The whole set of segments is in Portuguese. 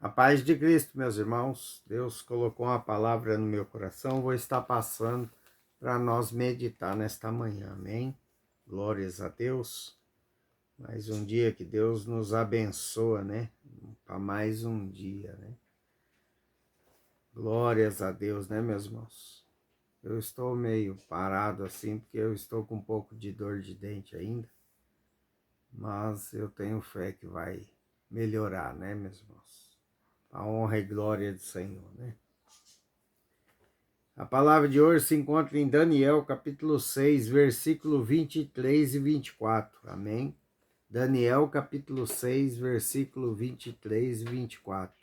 A paz de Cristo, meus irmãos. Deus colocou uma palavra no meu coração, vou estar passando para nós meditar nesta manhã, amém? Glórias a Deus. Mais um dia que Deus nos abençoa, né? Para mais um dia, né? Glórias a Deus, né, meus irmãos? Eu estou meio parado assim, porque eu estou com um pouco de dor de dente ainda, mas eu tenho fé que vai melhorar, né, meus irmãos? A honra e glória do Senhor, né? A palavra de hoje se encontra em Daniel, capítulo 6, versículo 23 e 24. Amém? Daniel, capítulo 6, versículo 23 e 24.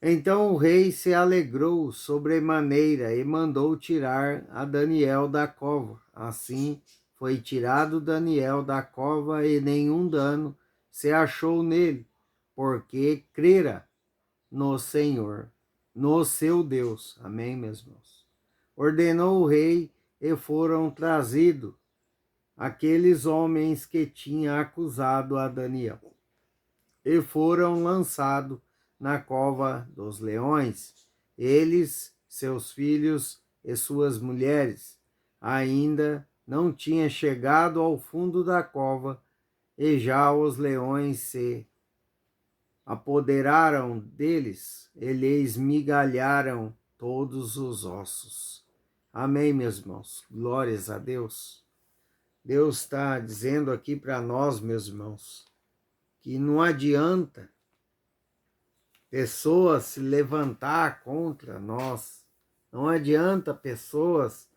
Então o rei se alegrou sobremaneira e mandou tirar a Daniel da cova. Assim foi tirado Daniel da cova e nenhum dano se achou nele, porque crera no Senhor, no seu Deus. Amém, meus irmãos? Ordenou o rei e foram trazidos aqueles homens que tinham acusado a Daniel e foram lançados na cova dos leões. Eles, seus filhos e suas mulheres ainda não tinham chegado ao fundo da cova e já os leões se apoderaram deles e lhes migalharam todos os ossos. Amém, meus irmãos? Glórias a Deus. Deus está dizendo aqui para nós, meus irmãos, que não adianta pessoas se levantar contra nós, não adianta pessoas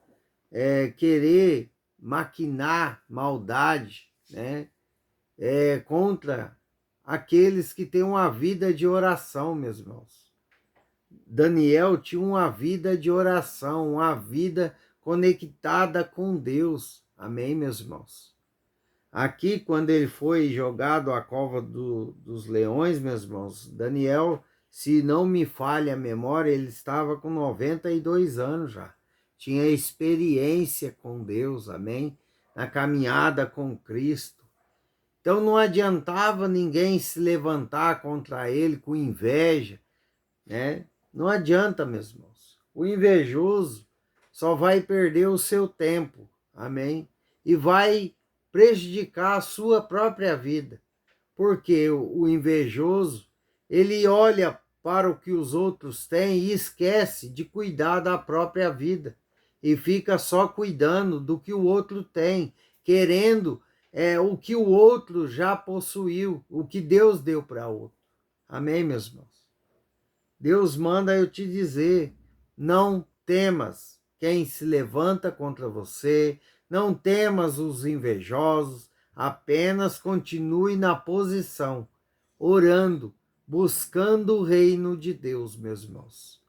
querer maquinar maldade, né? Contra aqueles que têm uma vida de oração, meus irmãos. Daniel tinha uma vida de oração, uma vida conectada com Deus. Amém, meus irmãos? Aqui, quando ele foi jogado à cova dos leões, meus irmãos, Daniel, se não me falha a memória, ele estava com 92 anos já. Tinha experiência com Deus, amém? Na caminhada com Cristo. Então não adiantava ninguém se levantar contra ele com inveja, né? Não adianta, meus irmãos. O invejoso só vai perder o seu tempo, amém? E vai prejudicar a sua própria vida, porque o invejoso, ele olha para o que os outros têm e esquece de cuidar da própria vida, e fica só cuidando do que o outro tem, querendo o que o outro já possuiu, o que Deus deu para outro. Amém, meus irmãos? Deus manda eu te dizer, não temas quem se levanta contra você, não temas os invejosos, apenas continue na posição, orando, buscando o reino de Deus, meus irmãos.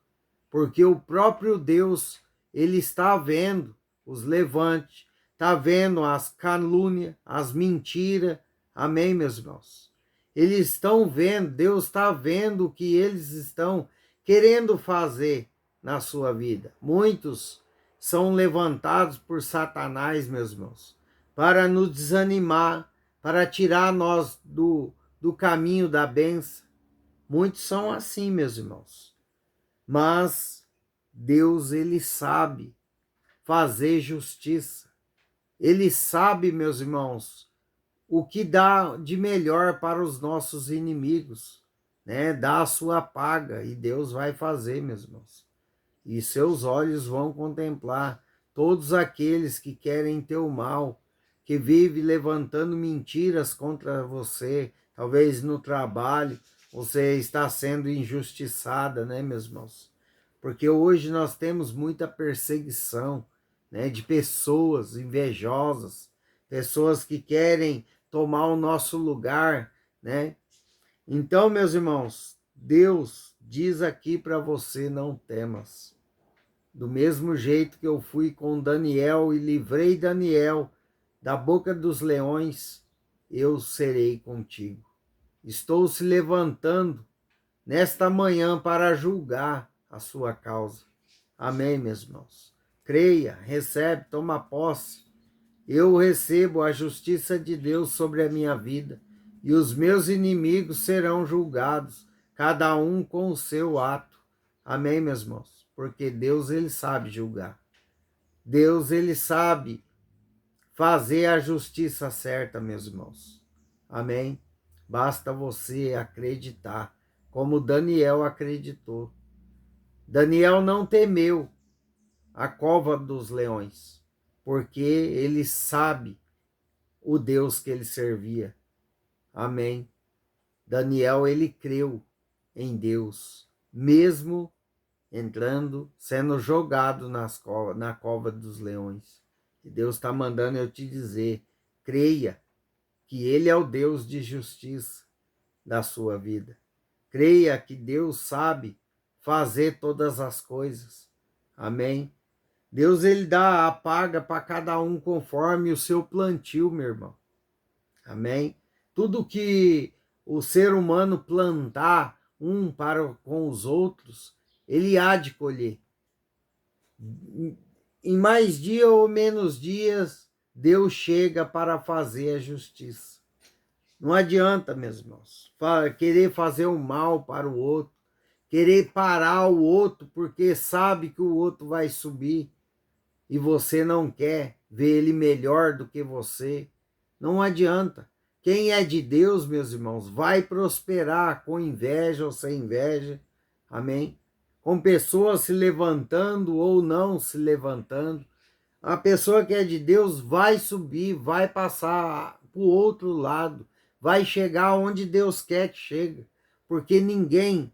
Porque o próprio Deus, ele está vendo os levantes, está vendo as calúnias, as mentiras. Amém, meus irmãos? Eles estão vendo, Deus está vendo o que eles estão querendo fazer na sua vida. Muitos são levantados por Satanás, meus irmãos, para nos desanimar, para tirar nós do caminho da bênção. Muitos são assim, meus irmãos. Mas Deus, ele sabe fazer justiça. Ele sabe, meus irmãos, o que dá de melhor para os nossos inimigos, né? Dá a sua paga e Deus vai fazer, meus irmãos. E seus olhos vão contemplar todos aqueles que querem teu mal, que vivem levantando mentiras contra você, talvez no trabalho, você está sendo injustiçada, né, meus irmãos? Porque hoje nós temos muita perseguição, né, de pessoas invejosas, pessoas que querem tomar o nosso lugar, né? Então, meus irmãos, Deus diz aqui para você, não temas. Do mesmo jeito que eu fui com Daniel e livrei Daniel da boca dos leões, eu serei contigo. Estou se levantando nesta manhã para julgar a sua causa. Amém, meus irmãos? Creia, recebe, toma posse. Eu recebo a justiça de Deus sobre a minha vida. e os meus inimigos serão julgados, cada um com o seu ato. Amém, meus irmãos? Porque Deus, ele sabe julgar. Deus, ele sabe fazer a justiça certa, meus irmãos. Amém? Basta você acreditar, como Daniel acreditou. Daniel não temeu a cova dos leões, porque ele sabe o Deus que ele servia. Amém? Daniel, ele creu em Deus, mesmo entrando, sendo jogado na cova dos leões. E Deus está mandando eu te dizer, creia que ele é o Deus de justiça da sua vida. Creia que Deus sabe fazer todas as coisas. Amém? Deus, ele dá a paga para cada um conforme o seu plantio, meu irmão. Amém? Tudo que o ser humano plantar um para com os outros, ele há de colher. Em mais dia ou menos dias, Deus chega para fazer a justiça. Não adianta, meus irmãos, querer fazer o mal para o outro, querer parar o outro porque sabe que o outro vai subir e você não quer ver ele melhor do que você. Não adianta. Quem é de Deus, meus irmãos, vai prosperar com inveja ou sem inveja. Amém? Com pessoas se levantando ou não se levantando. A pessoa que é de Deus vai subir, vai passar para o outro lado, vai chegar onde Deus quer que chegue, porque ninguém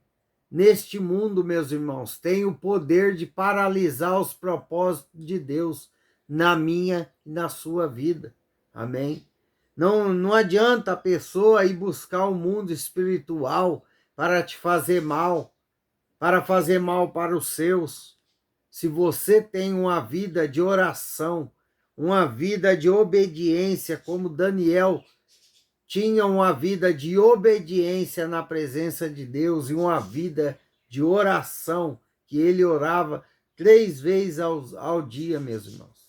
neste mundo, meus irmãos, tem o poder de paralisar os propósitos de Deus na minha e na sua vida. Amém? Não adianta a pessoa ir buscar o mundo espiritual para te fazer mal, para fazer mal para os seus. Se você tem uma vida de oração, uma vida de obediência, como Daniel tinha uma vida de obediência na presença de Deus e uma vida de oração, que ele orava 3 vezes ao dia, meus irmãos.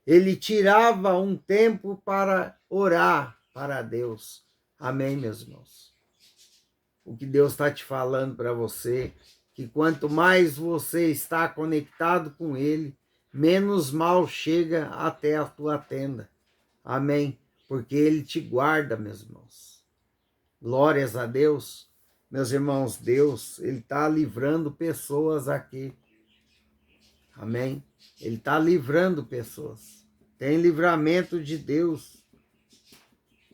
Ele tirava um tempo para orar para Deus. Amém, meus irmãos? O que Deus está te falando para você, que quanto mais você está conectado com Ele, menos mal chega até a tua tenda. Amém? Porque Ele te guarda, meus irmãos. Glórias a Deus. Meus irmãos, Deus, Ele está livrando pessoas aqui. Amém? Ele está livrando pessoas. Tem livramento de Deus.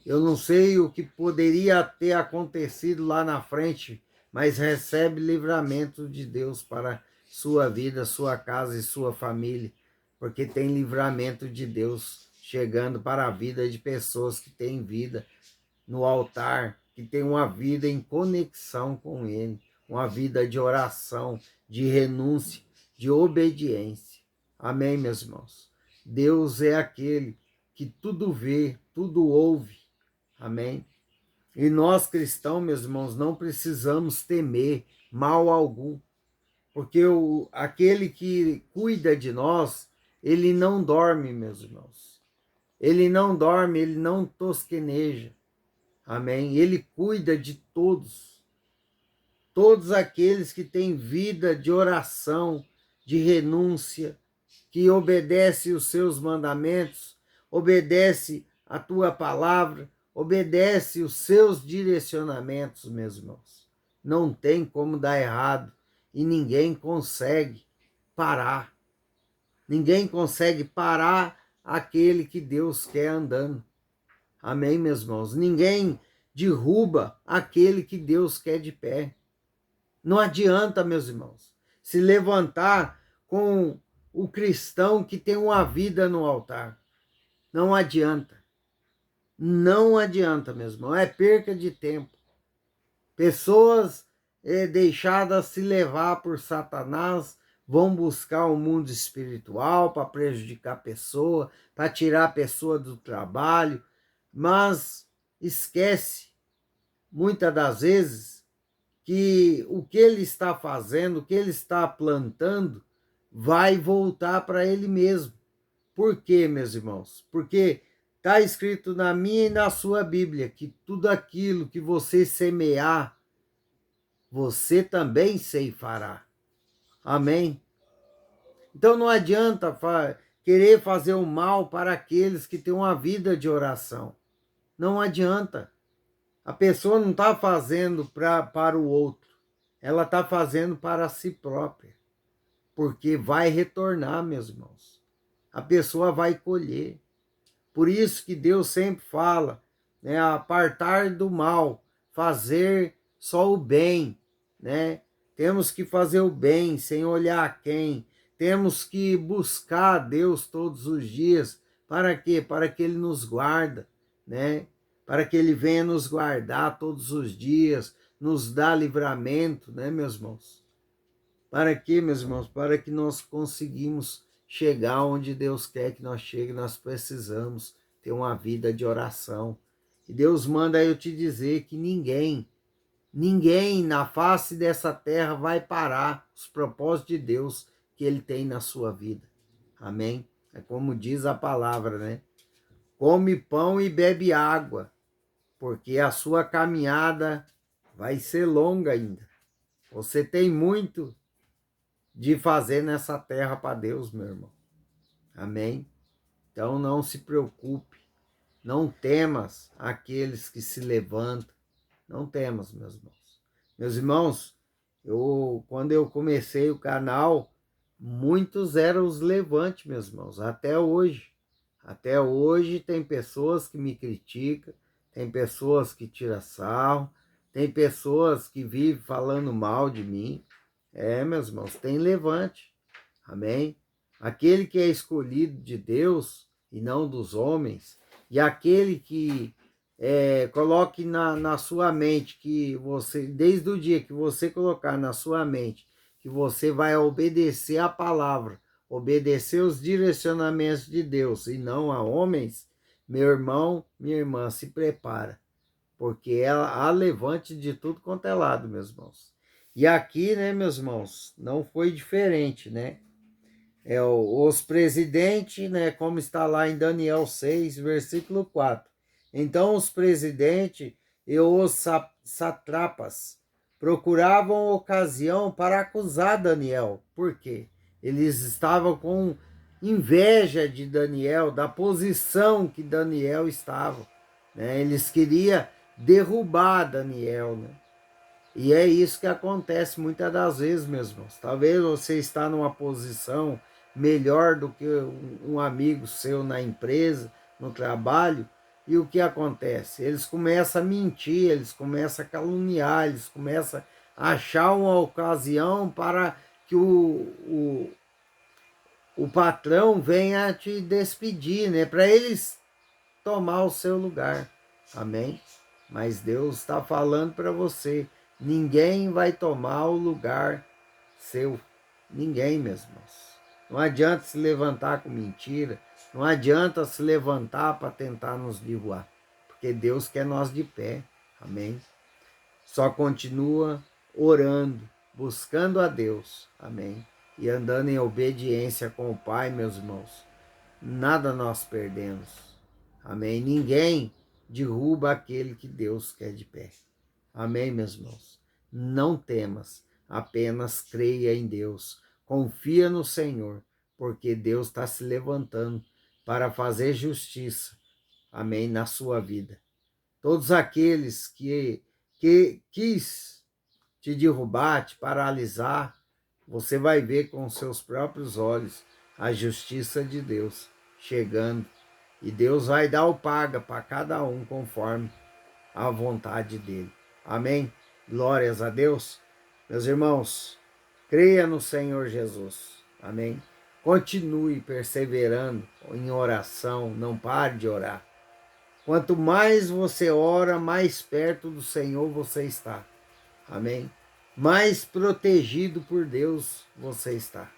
Eu não sei o que poderia ter acontecido lá na frente, mas recebe livramento de Deus para sua vida, sua casa e sua família, porque tem livramento de Deus chegando para a vida de pessoas que têm vida no altar, que têm uma vida em conexão com Ele, uma vida de oração, de renúncia, de obediência. Amém, meus irmãos? Deus é aquele que tudo vê, tudo ouve. Amém? E nós cristãos, meus irmãos, não precisamos temer mal algum, porque aquele que cuida de nós, ele não dorme, meus irmãos. Ele não dorme, ele não tosqueneja. Amém? Ele cuida de todos. Todos aqueles que têm vida de oração, de renúncia, que obedece os seus mandamentos, obedece a tua palavra, obedece os seus direcionamentos, meus irmãos. Não tem como dar errado e ninguém consegue parar. Ninguém consegue parar aquele que Deus quer andando. Amém, meus irmãos? Ninguém derruba aquele que Deus quer de pé. Não adianta, meus irmãos, se levantar com o cristão que tem uma vida no altar. Não adianta. Não adianta, meus irmãos. É perca de tempo. Pessoas deixadas se levar por Satanás vão buscar o mundo espiritual para prejudicar a pessoa, para tirar a pessoa do trabalho, mas esquece, muitas das vezes, que o que ele está fazendo, o que ele está plantando, vai voltar para ele mesmo. Por quê, meus irmãos? Porque está escrito na minha e na sua Bíblia que tudo aquilo que você semear, você também ceifará. Amém? Então não adianta querer fazer o mal para aqueles que têm uma vida de oração. Não adianta. A pessoa não está fazendo para o outro. Ela está fazendo para si própria. Porque vai retornar, meus irmãos. A pessoa vai colher. Por isso que Deus sempre fala, né, apartar do mal, fazer só o bem, né? Temos que fazer o bem sem olhar a quem. Temos que buscar a Deus todos os dias. Para quê? Para que Ele nos guarda, né? Para que Ele venha nos guardar todos os dias, nos dá livramento, né, meus irmãos? Para quê, meus irmãos? Para que nós conseguimos chegar onde Deus quer que nós chegue, nós precisamos ter uma vida de oração. E Deus manda eu te dizer que ninguém na face dessa terra vai parar os propósitos de Deus que Ele tem na sua vida. Amém? É como diz a palavra, né? Come pão e bebe água, porque a sua caminhada vai ser longa ainda. Você tem muito de fazer nessa terra para Deus, meu irmão. Amém? Então não se preocupe, não temas aqueles que se levantam, não temas, meus irmãos. Meus irmãos, quando eu comecei o canal, muitos eram os levantes, meus irmãos, até hoje. Até hoje tem pessoas que me criticam, tem pessoas que tiram sarro, tem pessoas que vivem falando mal de mim. Meus irmãos, tem levante. Amém? Aquele que é escolhido de Deus e não dos homens, e aquele que coloque na sua mente que você, desde o dia que você colocar na sua mente que você vai obedecer a palavra, obedecer os direcionamentos de Deus e não a homens, meu irmão, minha irmã, se prepara, porque há levante de tudo quanto é lado, meus irmãos. E aqui, né, meus irmãos, não foi diferente, né? Os presidentes, né, como está lá em Daniel 6, versículo 4. Então os presidentes e os satrapas procuravam ocasião para acusar Daniel. Por quê? Eles estavam com inveja de Daniel, da posição que Daniel estava, né? Eles queriam derrubar Daniel, né? E é isso que acontece muitas das vezes, meus irmãos. Talvez você está numa posição melhor do que um amigo seu na empresa, no trabalho, e o que acontece? Eles começam a mentir, eles começam a caluniar, eles começam a achar uma ocasião para que o patrão venha te despedir, né? Para eles tomar o seu lugar. Amém? Mas Deus está falando para você, ninguém vai tomar o lugar seu. Ninguém, meus irmãos. Não adianta se levantar com mentira, não adianta se levantar para tentar nos derrubar, porque Deus quer nós de pé. Amém? Só continua orando, buscando a Deus. Amém? E andando em obediência com o Pai, meus irmãos. Nada nós perdemos. Amém? Ninguém derruba aquele que Deus quer de pé. Amém, meus irmãos? Não temas, apenas creia em Deus. Confia no Senhor, porque Deus está se levantando para fazer justiça. Amém? Na sua vida. Todos aqueles que quis te derrubar, te paralisar, você vai ver com seus próprios olhos a justiça de Deus chegando. E Deus vai dar o paga para cada um conforme a vontade dele. Amém? Glórias a Deus. Meus irmãos, creia no Senhor Jesus. Amém? Continue perseverando em oração, não pare de orar. Quanto mais você ora, mais perto do Senhor você está. Amém? Mais protegido por Deus você está.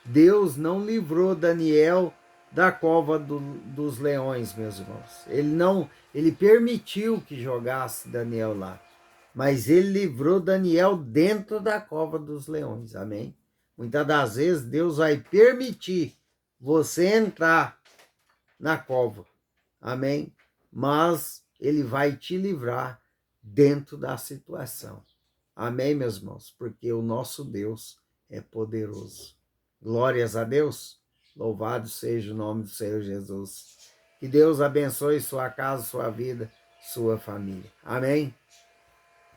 Deus não livrou Daniel da cova dos leões, meus irmãos. Ele permitiu que jogasse Daniel lá, mas ele livrou Daniel dentro da cova dos leões. Amém? Muitas das vezes Deus vai permitir você entrar na cova. amém? Mas ele vai te livrar dentro da situação. Amém, meus irmãos? Porque o nosso Deus é poderoso. Glórias a Deus. Louvado seja o nome do Senhor Jesus. Que Deus abençoe sua casa, sua vida, sua família. Amém?